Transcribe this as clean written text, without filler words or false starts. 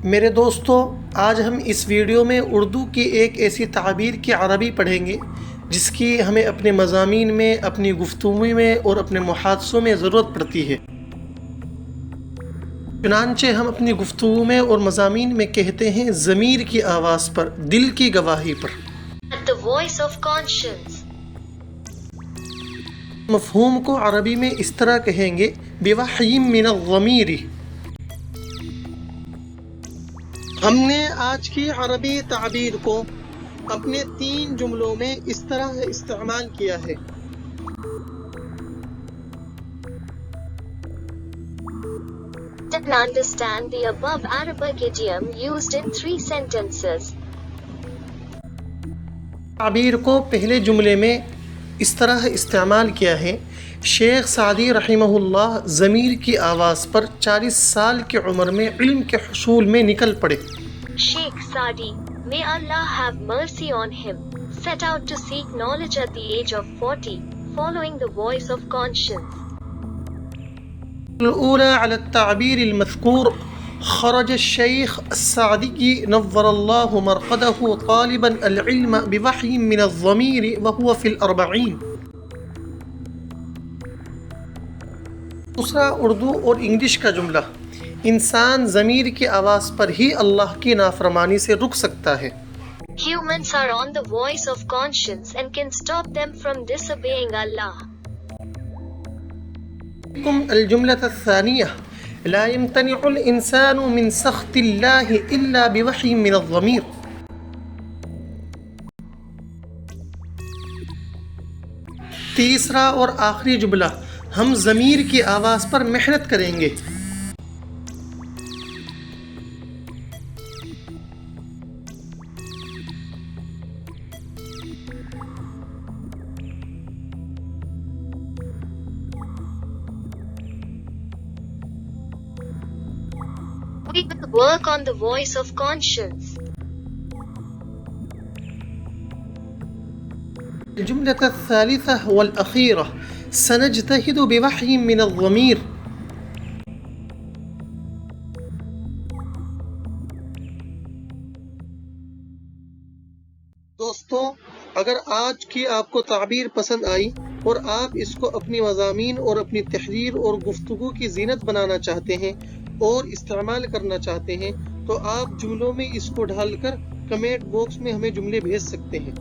میرے دوستو، آج ہم اس ویڈیو میں اردو کی ایک ایسی تعبیر کی عربی پڑھیں گے جس کی ہمیں اپنے مضامین میں، اپنی گفتگو میں اور اپنے محادثوں میں ضرورت پڑتی ہے۔ چنانچہ ہم اپنی گفتگو میں اور مضامین میں کہتے ہیں ضمیر کی آواز پر، دل کی گواہی پر۔ The voice of conscience. مفہوم کو عربی میں اس طرح کہیں گے بوحی من الضمیر۔ ہم نے آج کی عربی تعبیر کو اپنے 3 جملوں میں اس طرح استعمال کیا ہے۔ Then understand the above Arabic idiom used in 3 sentences. تعبیر کو پہلے جملے میں اس طرح استعمال کیا ہے۔ شیخ سعدی رحمہ اللہ ضمیر کی آواز پر 40 سال کی عمر میں علم کے حصول میں نکل پڑے۔ Sheikh Sadi, may Allah have mercy on him, set out to seek knowledge at the age of 40, following the voice of conscience. الأولى على التعبير المذكور خرج الشيخ السعدي نور الله مرقده طالبا العلم بوحي من الضمير وهو في 40۔ دوسرا اردو اور انگلش کا جملہ، انسان ضمیر کی آواز پر ہی اللہ کی نافرمانی سے رک سکتا ہے۔ Humans are on the voice of conscience and can stop them from disobeying Allah. الجملة الثانية لا يمتنع الإنسان من سخط الله إلا بوحي من الضمير۔ تیسرا اور آخری جملہ، ہم ضمیر کی آواز پر محنت کریں گے۔ We will work on the voice of conscience. الجملة الثالثة والأخيرة سنجتهد بوحي من الضمير۔ دوستو، اگر آج کی آپ کو تعبیر پسند آئی اور آپ اس کو اپنی مضامین اور اپنی تحریر اور گفتگو کی زینت بنانا چاہتے ہیں اور استعمال کرنا چاہتے ہیں تو آپ جملوں میں اس کو ڈال کر کمنٹ باکس میں ہمیں جملے بھیج سکتے ہیں۔